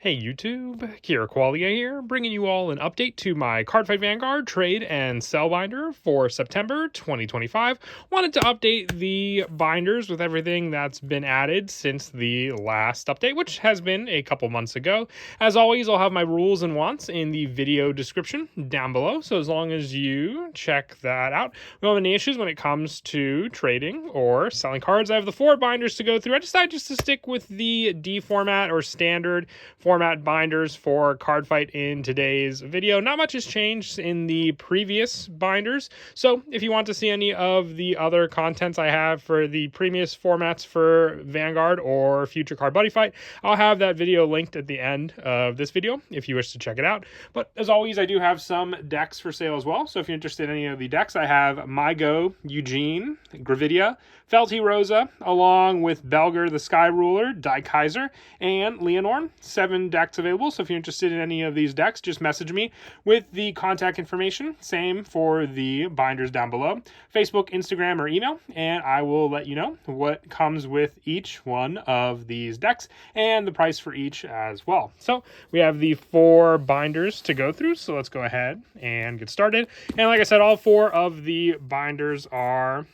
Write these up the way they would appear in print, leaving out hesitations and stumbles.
Hey YouTube, Kira Qualia here, bringing you all an update to my Cardfight Vanguard trade and sell binder for September 2025. Wanted to update the binders with everything that's been added since the last update, which has been a couple months ago. As always, I'll have my rules and wants in the video description down below, so as long as you check that out. We don't have any issues when it comes to trading or selling cards. I have the 4 binders to go through. I decided just to stick with the D format or standard format binders for Cardfight in today's video. Not much has changed in the previous binders, so if you want to see any of the other contents I have for the previous formats for Vanguard or future Card Buddy Fight, I'll have that video linked at the end of this video if you wish to check it out. But as always, I do have some decks for sale as well, so if you're interested in any of the decks, I have Mygo, Eugene, Gravidia, Felty Rosa, along with Belger the Sky Ruler, Die Kaiser, and Leonore. 7 decks available, so if you're interested in any of these decks, just message me with the contact information. Same for the binders down below. Facebook, Instagram, or email, and I will let you know what comes with each one of these decks and the price for each as well. So we have the 4 binders to go through, so let's go ahead and get started. And like I said, all 4 of the binders are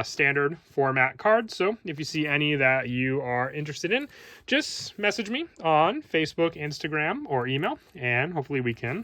standard format cards, so if you see any that you are interested in, just message me on Facebook, Instagram, or email, and hopefully we can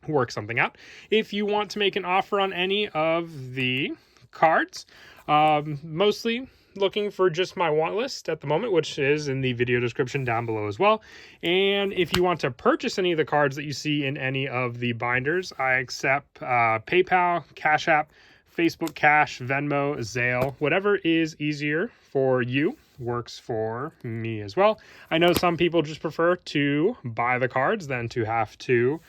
work something out. If you want to make an offer on any of the cards, mostly looking for just my want list at the moment, which is in the video description down below as well. And if you want to purchase any of the cards that you see in any of the binders, I accept PayPal, Cash App, Facebook Cash, Venmo, Zelle, whatever is easier for you works for me as well. I know some people just prefer to buy the cards than to have to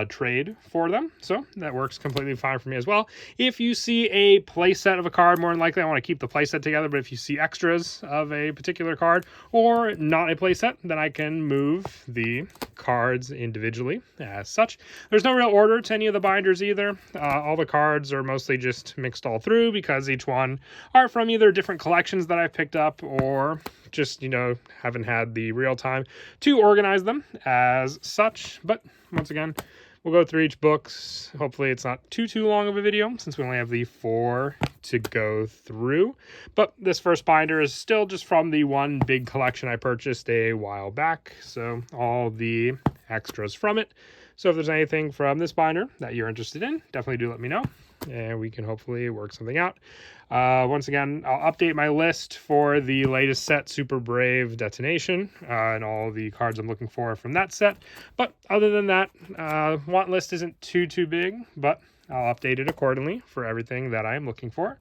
trade for them, so that works completely fine for me as well. If you see a playset of a card, more than likely I want to keep the playset together, but if you see extras of a particular card or not a playset, then I can move the cards individually as such. There's no real order to any of the binders either. All the cards are mostly just mixed all through because each one are from either different collections that I've picked up or just, haven't had the real time to organize them as such. But once again, we'll go through each books. Hopefully it's not too long of a video since we only have the 4 to go through. But this first binder is still just from the one big collection I purchased a while back. So all the extras from it. So if there's anything from this binder that you're interested in, definitely do let me know, and we can hopefully work something out. Once again, I'll update my list for the latest set, Super Brave Detonation, and all the cards I'm looking for from that set. But other than that, want list isn't too big, but I'll update it accordingly for everything that I am looking for.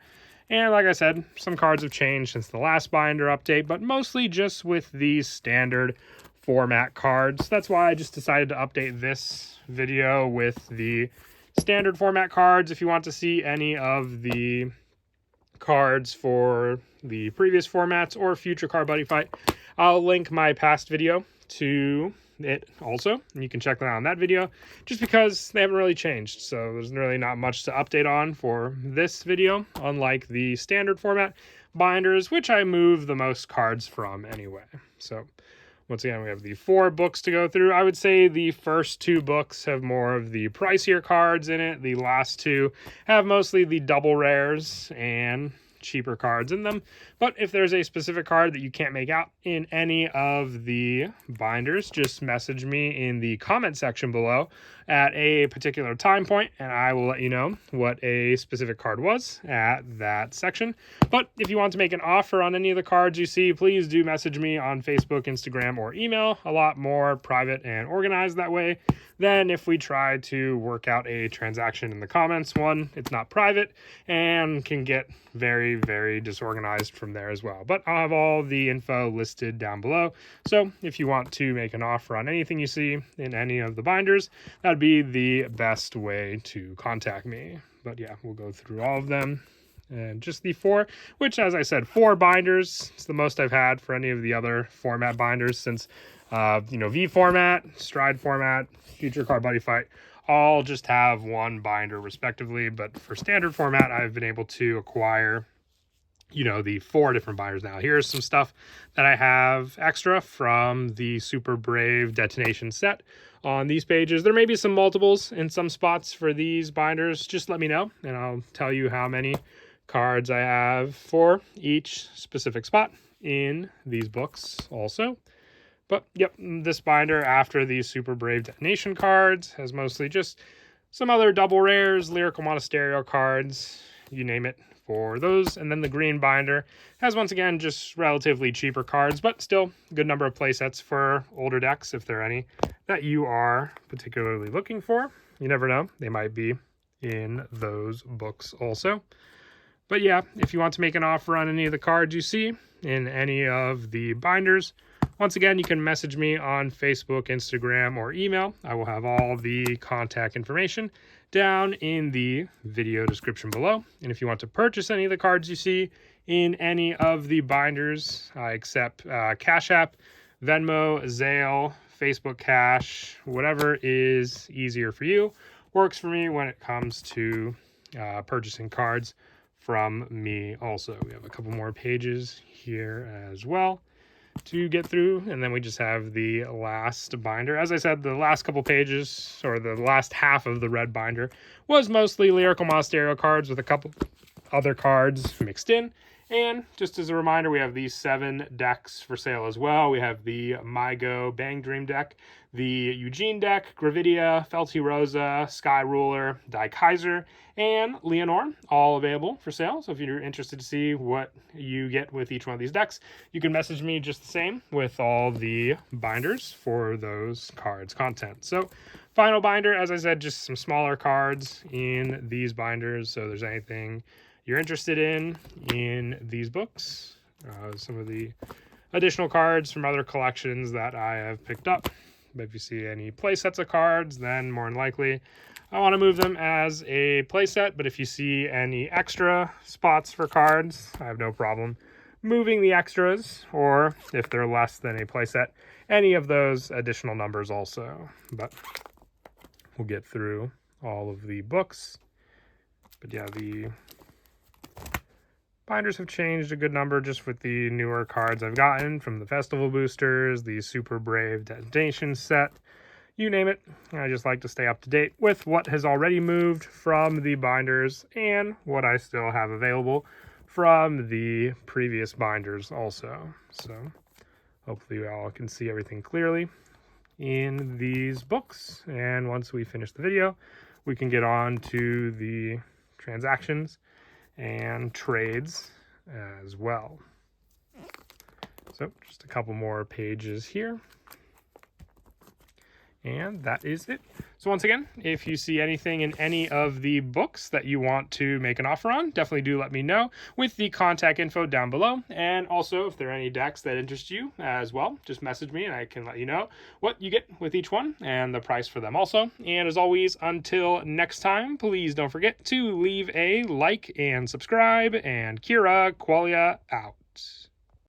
And like I said, some cards have changed since the last binder update, but mostly just with these standard format cards. That's why I just decided to update this video with the standard format cards. If you want to see any of the cards for the previous formats or future Card Buddy Fight, I'll link my past video to it also, and you can check that out on that video, just because they haven't really changed, so there's really not much to update on for this video, unlike the standard format binders, which I move the most cards from anyway. So once again, we have the 4 books to go through. I would say the first 2 books have more of the pricier cards in it. The last 2 have mostly the double rares and cheaper cards in them. But if there's a specific card that you can't make out in any of the binders, just message me in the comment section below at a particular time point, and I will let you know what a specific card was at that section. But if you want to make an offer on any of the cards you see, please do message me on Facebook, Instagram, or email. A lot more private and organized that way than if we try to work out a transaction in the comments. One, it's not private and can get very disorganized from there as well. But I'll have all the info listed down below, so if you want to make an offer on anything you see in any of the binders, that'd be the best way to contact me. But yeah, we'll go through all of them. And just the 4, which, as I said, 4 binders. It's the most I've had for any of the other format binders since V format, Stride format, future Card Buddy Fight all just have 1 binder respectively. But for standard format, I've been able to acquire the 4 different binders now. Here's some stuff that I have extra from the Super Brave Detonation set on these pages. There may be some multiples in some spots for these binders. Just let me know, and I'll tell you how many cards I have for each specific spot in these books also. But yep, this binder after these Super Brave Detonation cards has mostly just some other double rares, Lyrical Monasterio cards, you name it, for those. And then the green binder has, once again, just relatively cheaper cards, but still a good number of play sets for older decks, if there are any that you are particularly looking for. You never know, they might be in those books also. But yeah, if you want to make an offer on any of the cards you see in any of the binders, once again, you can message me on Facebook, Instagram, or email. I will have all the contact information down in the video description below. And if you want to purchase any of the cards you see in any of the binders, I accept Cash App, Venmo, Zelle, Facebook Cash, whatever is easier for you. Works for me when it comes to purchasing cards from me also. We have a couple more pages here as well to get through, and then we just have the last binder. As I said, the last couple pages, or the last half of the red binder, was mostly Lyrical Monasterio cards with a couple other cards mixed in. And just as a reminder, we have these 7 decks for sale as well. We have the MyGo Bang Dream deck, the Eugene deck, Gravidia, Felty Rosa, Sky Ruler, Die Kaiser, and Leonore, all available for sale. So if you're interested to see what you get with each one of these decks, you can message me just the same with all the binders for those cards content. So final binder, as I said, just some smaller cards in these binders. So if there's anything you're interested in these books, some of the additional cards from other collections that I have picked up. But if you see any play sets of cards, then more than likely I want to move them as a play set. But if you see any extra spots for cards, I have no problem moving the extras, or if they're less than a play set, any of those additional numbers also. But we'll get through all of the books. But yeah, the binders have changed a good number just with the newer cards I've gotten from the festival boosters, the Super Brave Detonation set, you name it. I just like to stay up to date with what has already moved from the binders and what I still have available from the previous binders also. So hopefully you all can see everything clearly in these books. And once we finish the video, we can get on to the transactions and trades as well. So just a couple more pages here. And that is it. So once again, if you see anything in any of the books that you want to make an offer on, definitely do let me know with the contact info down below. And also, if there are any decks that interest you as well, just message me and I can let you know what you get with each one and the price for them also. And as always, until next time, please don't forget to leave a like and subscribe, and Kira Qualia out.